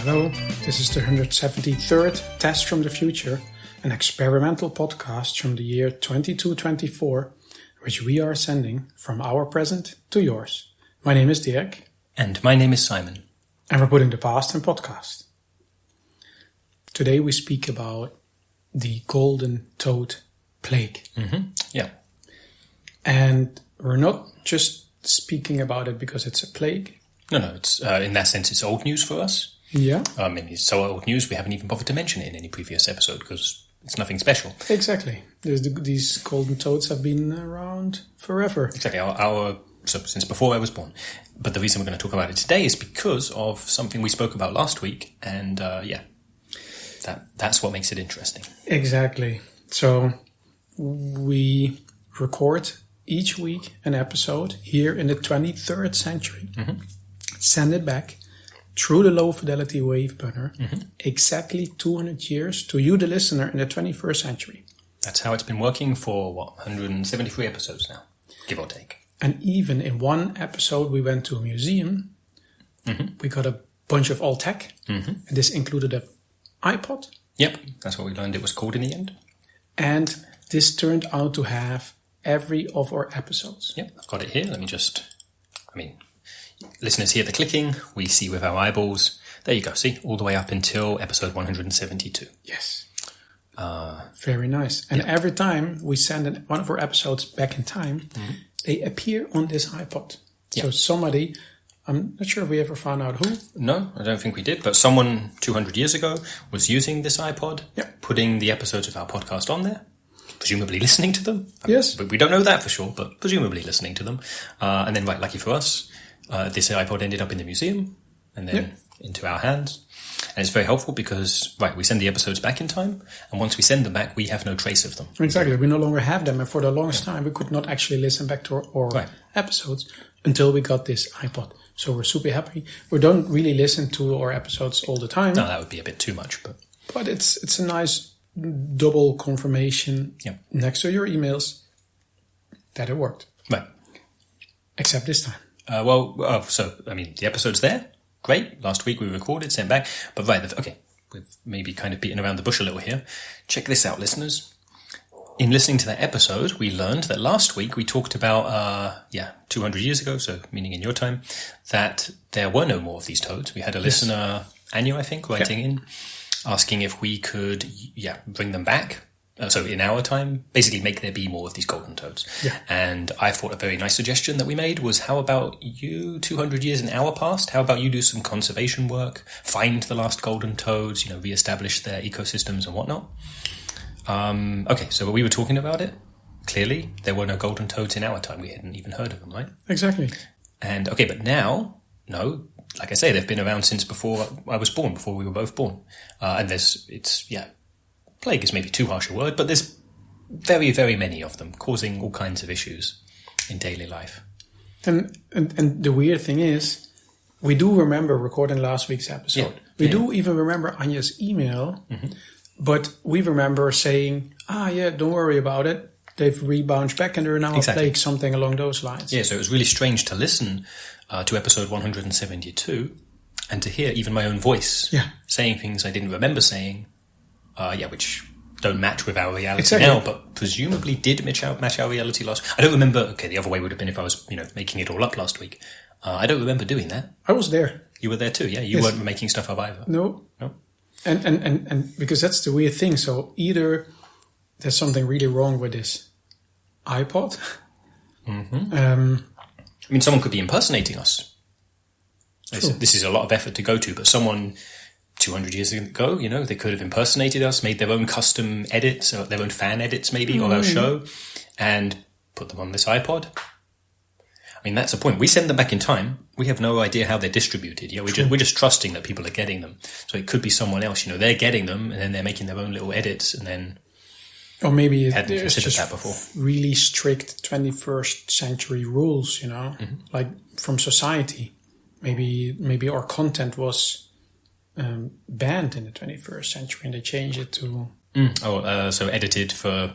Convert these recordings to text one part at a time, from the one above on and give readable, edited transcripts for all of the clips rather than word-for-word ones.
Hello, this is the 173rd Test from the Future, an experimental podcast from the year 2224, which we are sending from our present to yours. My name is Dirk. And my name is Simon. And we're putting the past in podcast. Today we speak about the golden toad plague. Yeah. And we're not just speaking about it because it's a plague. No, it's in that sense, it's old news for us. Yeah. It's so old news, we haven't even bothered to mention it in any previous episode because it's nothing special. Exactly. These golden toads have been around forever. Exactly. So since before I was born. But the reason we're going to talk about it today is because of something we spoke about last week. And that's what makes it interesting. Exactly. So we record each week an episode here in the 23rd century. Send it back through the low fidelity wave bunner exactly 200 years to you, the listener, in the 21st century. That's how it's been working for, 173 episodes now, give or take. And even in one episode, we went to a museum. We got a bunch of old tech. And this included an iPod. Yep, that's what we learned it was called in the end. And this turned out to have every of our episodes. Yep, I've got it here. Listeners hear the clicking, we see with our eyeballs. There you go, see, all the way up until episode 172. Yes. Very nice. And every time we send one of our episodes back in time, they appear on this iPod. So somebody, I'm not sure if we ever found out who. No, I don't think we did, but someone 200 years ago was using this iPod, putting the episodes of our podcast on there, presumably listening to them. Yes. But we don't know that for sure, but presumably listening to them. And then, lucky for us, this iPod ended up in the museum and then into our hands. And it's very helpful because, we send the episodes back in time, and once we send them back, we have no trace of them. Exactly. We no longer have them, and for the longest time, we could not actually listen back to our episodes until we got this iPod. So we're super happy. We don't really listen to our episodes all the time. No, that would be a bit too much. But it's a nice double confirmation next to your emails that it worked. Right. Except this time. The episode's there. Great. Last week we recorded, sent back. But we've maybe kind of beaten around the bush a little here. Check this out, listeners. In listening to that episode, we learned that last week we talked about, 200 years ago, so meaning in your time, that there were no more of these toads. We had a listener, Anya, I think, writing in, asking if we could, bring them back. So in our time, basically make there be more of these golden toads. Yeah. And I thought a very nice suggestion that we made was, how about you, 200 years in our past, how about you do some conservation work, find the last golden toads, re-establish their ecosystems and whatnot. So we were talking about it. Clearly, there were no golden toads in our time. We hadn't even heard of them, right? Exactly. And, but now, no, like I say, they've been around since before I was born, before we were both born. Plague is maybe too harsh a word, but there's very, very many of them causing all kinds of issues in daily life. And the weird thing is, we do remember recording last week's episode. We do even remember Anya's email, but we remember saying, don't worry about it. They've rebounded back and they're now a plague, something along those lines. Yeah, so it was really strange to listen to episode 172 and to hear even my own voice saying things I didn't remember saying. Which don't match with our reality now, but presumably did match our reality last. I don't remember. Okay, the other way would have been if I was, making it all up last week. I don't remember doing that. I was there. You were there too, yeah. You weren't making stuff up either. No. And because that's the weird thing. So either there's something really wrong with this iPod. Someone could be impersonating us. This is a lot of effort to go to, but someone 200 years ago, they could have impersonated us, made their own custom edits, or their own fan edits maybe, of our show, and put them on this iPod. That's the point. We send them back in time. We have no idea how they're distributed. We're just trusting that people are getting them. So it could be someone else, they're getting them, and then they're making their own little edits, and then... Or maybe hadn't there's considered just that before. Really strict 21st century rules, like from society. Maybe our content was... banned in the 21st century, and they changed it to... So edited for...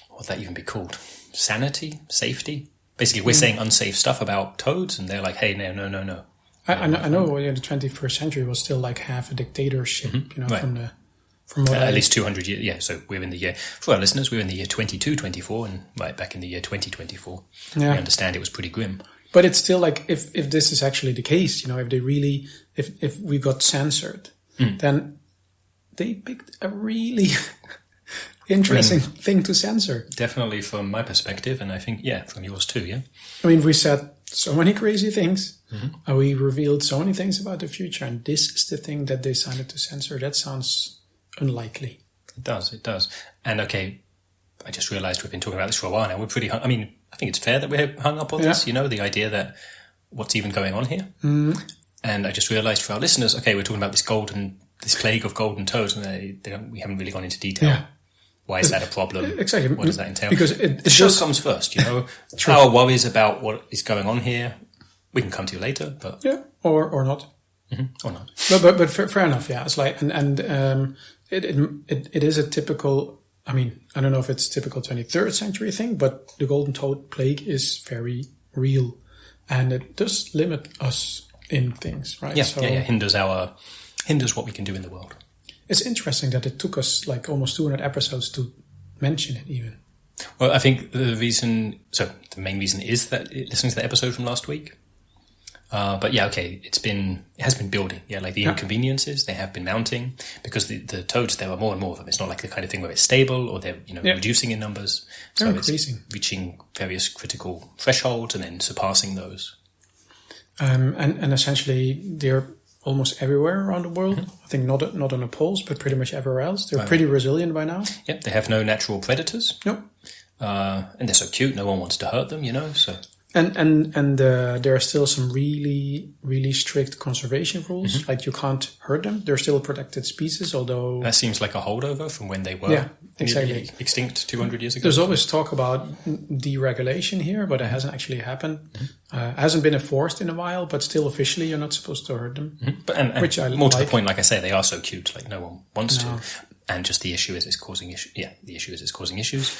What would that even be called? Sanity? Safety? Basically, we're saying unsafe stuff about toads, and they're like, hey, no. I know the 21st century was still like half a dictatorship, Right. from what At least 200 years. Yeah, so we're in the year, for our listeners, we're in the year 2224, and right back in the year 2024. Yeah. We understand it was pretty grim. But it's still like, if this is actually the case, if they really, if we got censored, then they picked a really interesting thing to censor. Definitely from my perspective, and I think, from yours too, yeah? I mean, we said so many crazy things. And we revealed so many things about the future, and this is the thing that they decided to censor. That sounds unlikely. It does. And okay, I just realised we've been talking about this for a while now. We're pretty I mean, I think it's fair that we're hung up on this, the idea that what's even going on here. And I just realised for our listeners, okay, we're talking about this plague of golden toads, and we haven't really gone into detail. Yeah. Why is that a problem? Exactly. What does that entail? Because the show comes first, Our worries about what is going on here, we can come to later, but... Yeah, or not. Or not. But fair enough, yeah. It's like, and it is a typical, I mean, I don't know if it's a typical 23rd century thing, but the golden toad plague is very real, and it does limit us in things, right? Hinders what we can do in the world. It's interesting that it took us like almost 200 episodes to mention it even. Well, I think the main reason is that listening to the episode from last week. But it has been building. Yeah, like the inconveniences, they have been mounting because the toads, there are more and more of them. It's not like the kind of thing where it's stable or they're reducing in numbers. So they're increasing. It's reaching various critical thresholds and then surpassing those. And essentially they're almost everywhere around the world. I think not on the poles, but pretty much everywhere else. They're pretty resilient by now. Yep, they have no natural predators. Nope. And they're so cute, no one wants to hurt them, so... And there are still some really, really strict conservation rules. Like you can't hurt them. They're still a protected species, although... That seems like a holdover from when they were exactly extinct 200 years ago. There's always talk about deregulation here, but it hasn't actually happened. Hasn't been enforced in a while, but still officially you're not supposed to hurt them. But and which I more like. To the point, like I say, they are so cute, like no one wants to. And just the issue is it's causing issues. Yeah, the issue is it's causing issues.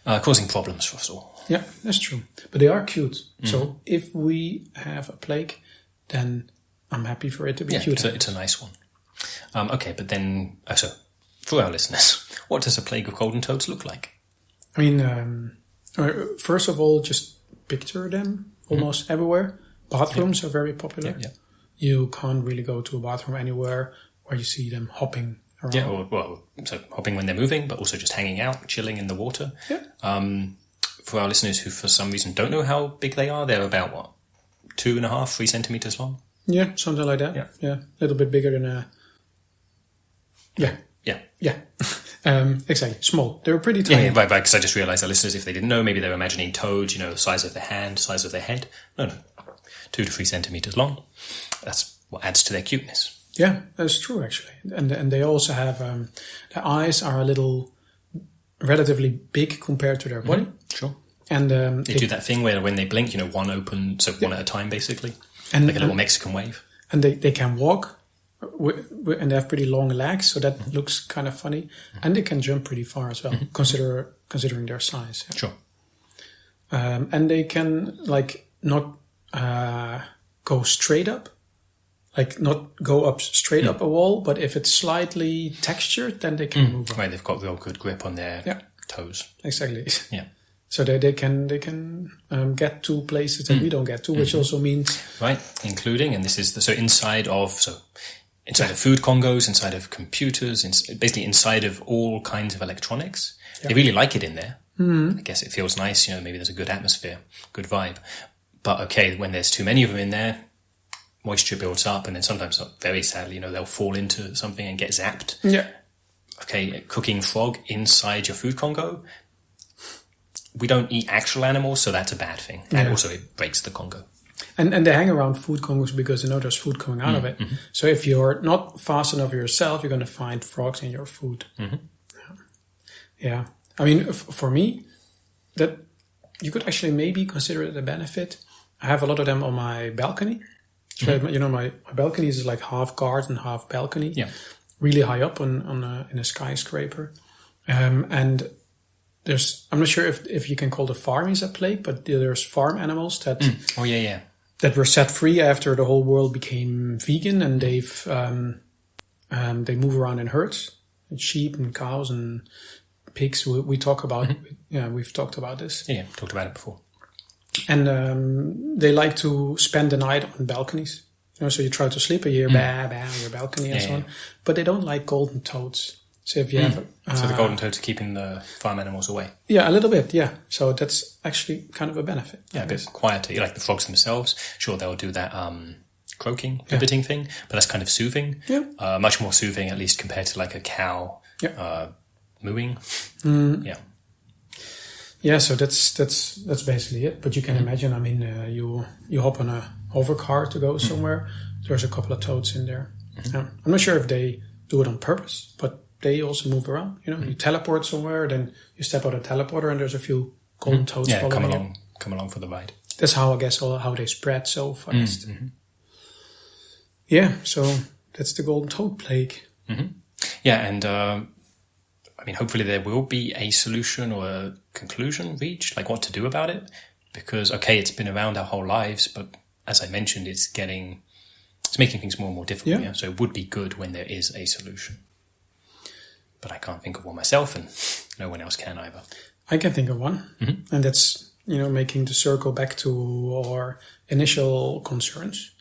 Causing problems for us all. Yeah, that's true. But they are cute. So if we have a plague, then I'm happy for it to be cute. It's a nice one. Okay, but then, so for our listeners, what does a plague of golden toads look like? I mean, first of all, just picture them almost everywhere. Bathrooms are very popular. Yeah. You can't really go to a bathroom anywhere where you see them hopping around. Yeah, so hopping when they're moving, but also just hanging out, chilling in the water. Yeah. For our listeners who, for some reason, don't know how big they are, they're about, 2.5, 3 centimeters long? Yeah, something like that. Yeah. A little bit bigger than a... Yeah. Exactly. Small. They were pretty tiny. Yeah, right, because I just realised our listeners, if they didn't know, maybe they were imagining toads, the size of their hand, size of their head. No. 2 to 3 centimeters long. That's what adds to their cuteness. Yeah, that's true, actually. And they also have... their eyes are a little... relatively big compared to their body. Sure. And they do that thing where when they blink, one open, so one at a time, basically. Like a little Mexican wave. And they can walk, and they have pretty long legs, so that looks kind of funny. And they can jump pretty far as well, considering their size. Yeah. Sure. And they can, not go straight up, not go up straight up a wall, but if it's slightly textured, then they can move up. Right, they've got real good grip on their toes. Exactly. Yeah. So they can get to places that we don't get to, which also means... Right, including, and this is, inside of food congos, inside of computers, basically inside of all kinds of electronics. Yeah. They really like it in there. I guess it feels nice, maybe there's a good atmosphere, good vibe. But okay, when there's too many of them in there, moisture builds up, and then sometimes, very sadly, they'll fall into something and get zapped. Yeah. Okay, cooking frog inside your food Congo. We don't eat actual animals, so that's a bad thing. And also it breaks the Congo. And they hang around food Congos because they know there's food coming out of it. So if you're not fast enough yourself, you're going to find frogs in your food. Yeah. I mean, for me, that you could actually maybe consider it a benefit. I have a lot of them on my balcony. So, my balcony is like half garden, half balcony. Yeah. Really high up in a skyscraper. And I'm not sure if you can call the farmies a plague, but there's farm animals that... that were set free after the whole world became vegan, and they move around in herds, and sheep and cows and pigs. We talk about, we've talked about this. Yeah, talked about it before. And they like to spend the night on balconies. So you try to sleep, on your balcony and so on. But they don't like golden toads. So if you have, so the golden toads are keeping the farm animals away. Yeah, a little bit. Yeah, so that's actually kind of a benefit. Yeah, a bit quieter. Like the frogs themselves, sure they'll do that croaking, bibbiting thing, but that's kind of soothing. Yeah, much more soothing, at least compared to like a cow mooing. Yeah. Yeah, so that's basically it. But you can imagine. I mean, you hop on a hover car to go somewhere. There's a couple of toads in there. I'm not sure if they do it on purpose, but they also move around. You teleport somewhere, then you step out of the teleporter, and there's a few golden toads following you. Come along for the ride. That's how I guess how they spread so fast. Yeah, so that's the golden toad plague. Yeah, and I mean, hopefully there will be a solution or a conclusion reached, like what to do about it. Because it's been around our whole lives, but as I mentioned, it's making things more and more difficult. Yeah? So it would be good when there is a solution. But I can't think of one myself, and no one else can either. I can think of one, and that's making the circle back to our initial concerns.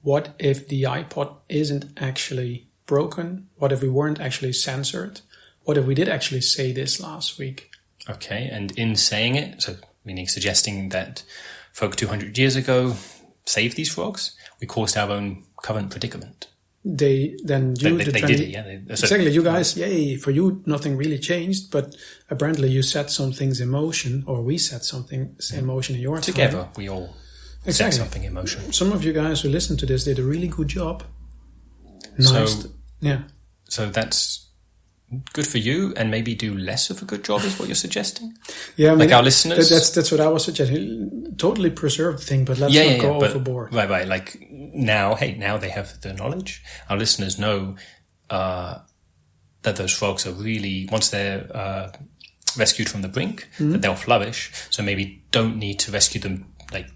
What if the iPod isn't actually broken? What if we weren't actually censored? What if we did actually say this last week? Okay, and in saying it, so meaning suggesting that folk 200 years ago saved these frogs, we caused our own current predicament. They did it, yeah. Exactly, you guys, yay, for you nothing really changed, but apparently you set some things in motion, or we set something in motion in your Together, time. we all set something in motion. Some of you guys who listened to this did a really good job. Nice. So that's good for you, and maybe do less of a good job is what you're suggesting? Yeah, I mean, like our listeners? That's what I was suggesting. Totally preserve the thing, but let's not go overboard. Right. Like now they have the knowledge. Our listeners know that those frogs are really, once they're rescued from the brink, that they'll flourish. So maybe don't need to rescue them like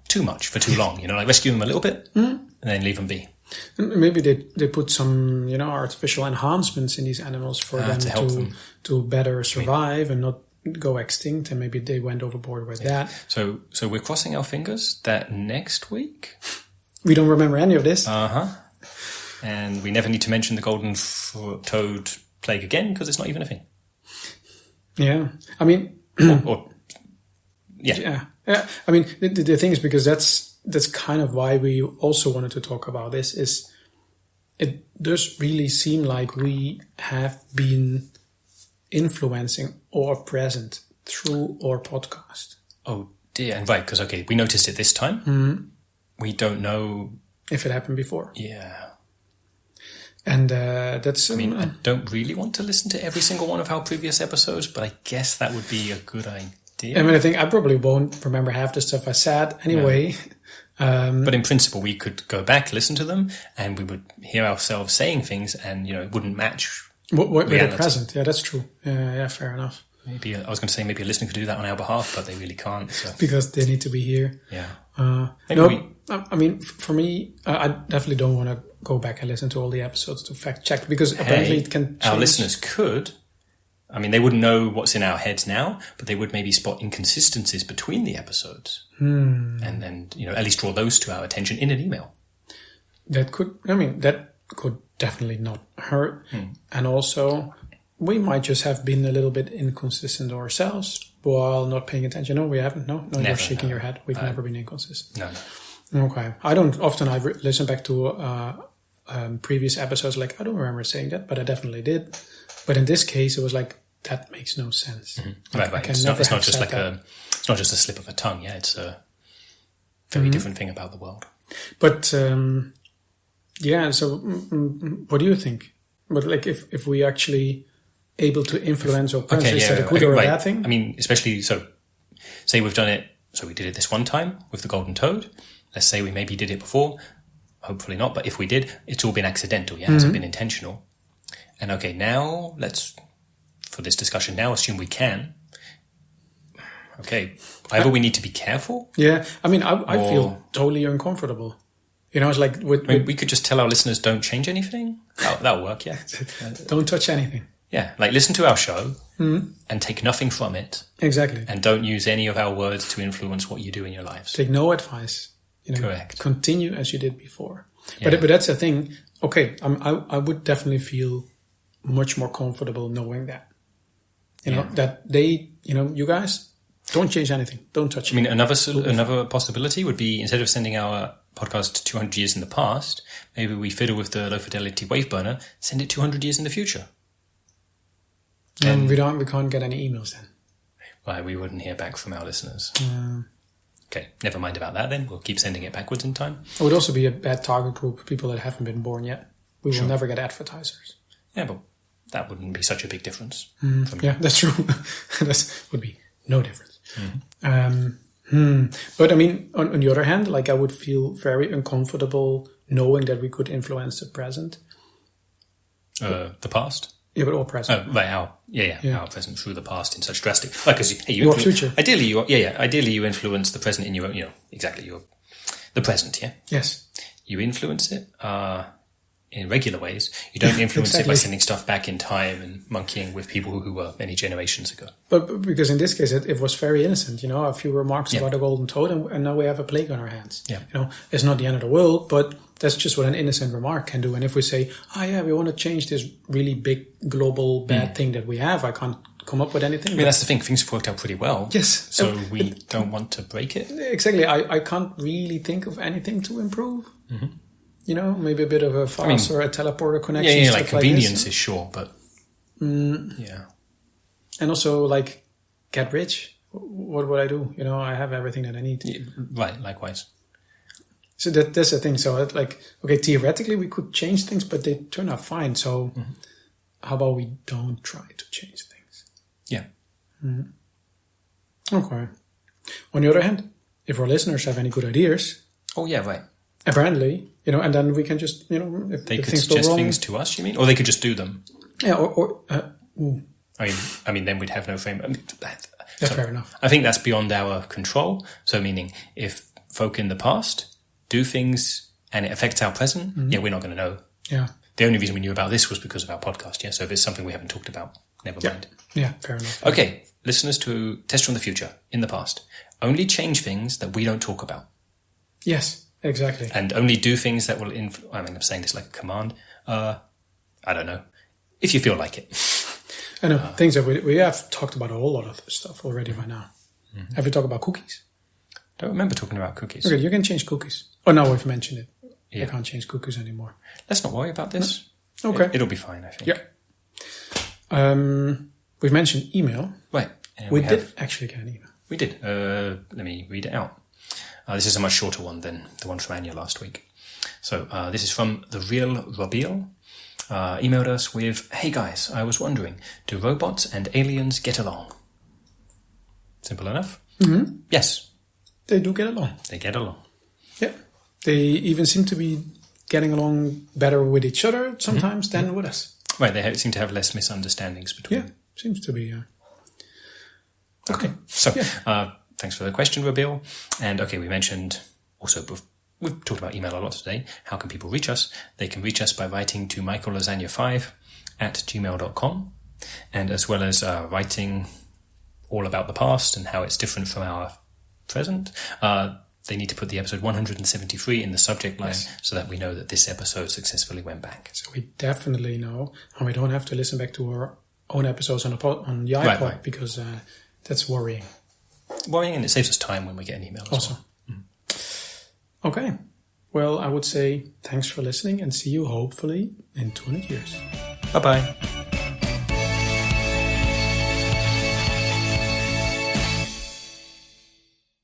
too much for too long. Like rescue them a little bit and then leave them be. Maybe they put some artificial enhancements in these animals for them to better survive and not go extinct, and maybe they went overboard with that. So we're crossing our fingers that next week we don't remember any of this. And we never need to mention the golden toad plague again because it's not even a thing. Yeah, I mean, yeah. I mean, the thing is, because that's kind of why we also wanted to talk about this, is it does really seem like we have been influencing our present through our podcast. Oh dear, and right, because we noticed it this time. We don't know if it happened before. Yeah. And that's... I mean, I don't really want to listen to every single one of our previous episodes, but I guess that would be a good idea. I mean, I think I probably won't remember half the stuff I said anyway. No. But in principle, we could go back, listen to them, and we would hear ourselves saying things, and it wouldn't match what with the present. Yeah, that's true. Yeah, fair enough. Maybe I was going to say maybe a listener could do that on our behalf, but they really can't. So. Because they need to be here. Yeah. I mean, for me, I definitely don't want to go back and listen to all the episodes to fact check, because apparently it can change. Our listeners could. I mean, they wouldn't know what's in our heads now, but they would maybe spot inconsistencies between the episodes. And then, at least draw those to our attention in an email. That could definitely not hurt. And also, we might just have been a little bit inconsistent ourselves while not paying attention. No, we haven't. No, you're shaking your head. We've never been inconsistent. No. Okay. I don't often, I listen back to previous episodes, like, I don't remember saying that, but I definitely did. But in this case, it was like, that makes no sense. Right. It's not just like it's not just a slip of a tongue. Yeah, it's a very different thing about the world. But so what do you think? But like, if we actually able to influence our parents, is that a good or a bad thing? I mean, especially say we've done it. So we did it this one time with the golden toad. Let's say we maybe did it before. Hopefully not. But if we did, it's all been accidental. Yeah, it hasn't been intentional. And now let's, for this discussion now, assume we can. okay, either we need to be careful. Yeah, I mean, I feel totally uncomfortable. You know, it's like we could just tell our listeners don't change anything. That'll work, yeah. Don't touch anything. Yeah, like listen to our show and take nothing from it. Exactly. And don't use any of our words to influence what you do in your lives. Take no advice. You know, correct. Continue as you did before. Yeah. But that's the thing. Okay, I would definitely feel much more comfortable knowing that. You know, that you guys don't change anything. Don't touch it. I mean, another possibility would be, instead of sending our podcast 200 years in the past, maybe we fiddle with the low fidelity wave burner, send it 200 years in the future. And we can't get any emails then. Right, we wouldn't hear back from our listeners. Okay, never mind about that then. We'll keep sending it backwards in time. It would also be a bad target group, people that haven't been born yet. We will never get advertisers. Yeah, but that wouldn't be such a big difference. Yeah, that's true. That would be no difference. But I mean, on the other hand, like I would feel very uncomfortable knowing that we could influence the present. The past? Yeah, but all present. Oh, right, our present through the past in such drastic... Because your future. Ideally, you influence the present in your own, the present, yeah? Yes. You influence it in regular ways. You don't influence it by sending stuff back in time and monkeying with people who were many generations ago. But because in this case, it was very innocent, a few remarks about a golden toad, and now we have a plague on our hands. Yeah. It's not the end of the world, but that's just what an innocent remark can do. And if we say, we want to change this really big global bad thing that we have, I can't come up with anything. I mean, that's the thing. Things have worked out pretty well. Yes. So we don't want to break it. Exactly. I can't really think of anything to improve. Maybe a bit of a fast or a teleporter connection. Yeah, like convenience is sure, but yeah. And also, like, get rich. What would I do? I have everything that I need. Yeah, right, likewise. So that's the thing. So, theoretically, we could change things, but they turn out fine. So, how about we don't try to change things? Yeah. Okay. On the other hand, if our listeners have any good ideas... Oh, yeah, right. Apparently, and then we can just, if they if could things go suggest wrong, things to us, you mean? Or they could just do them? Yeah, I mean, then we'd have no frame. Fair enough. I think that's beyond our control. So meaning, if folk in the past do things and it affects our present, we're not going to know. Yeah. The only reason we knew about this was because of our podcast, yeah? So if it's something we haven't talked about, never mind. Yeah, fair enough. Okay, listeners to Test from the Future, in the past, only change things that we don't talk about. Yes, exactly. And only do things that will I'm saying this like a command. I don't know. If you feel like it. I know, things that we have talked about a whole lot of stuff already by now. Have we talked about cookies? Don't remember talking about cookies. Okay, you can change cookies. Oh, no, we've mentioned it. Yeah. I can't change cookies anymore. Let's not worry about this. No? Okay. It'll be fine, I think. Yeah. We've mentioned email. Right. We did actually get an email. We did. Let me read it out. This is a much shorter one than the one from Anya last week. So this is from the real Robbeel. Emailed us with, "Hey guys, I was wondering, do robots and aliens get along?" Simple enough. Yes. They do get along. They get along. Yeah. They even seem to be getting along better with each other sometimes than with us. Right, they seem to have less misunderstandings between them. Yeah, seems to be, Okay. So, thanks for the question, Robbeel. And we mentioned also, we've talked about email a lot today. How can people reach us? They can reach us by writing to michaellasagna5@gmail.com, and as well as writing all about the past and how it's different from our present. They need to put the episode 173 in the subject line so that we know that this episode successfully went back. So we definitely know, and we don't have to listen back to our own episodes on the iPod, right. Because that's worrying. Worrying, and it saves us time when we get an email as also. Well. Okay. Well, I would say thanks for listening and see you hopefully in 200 years. Bye-bye.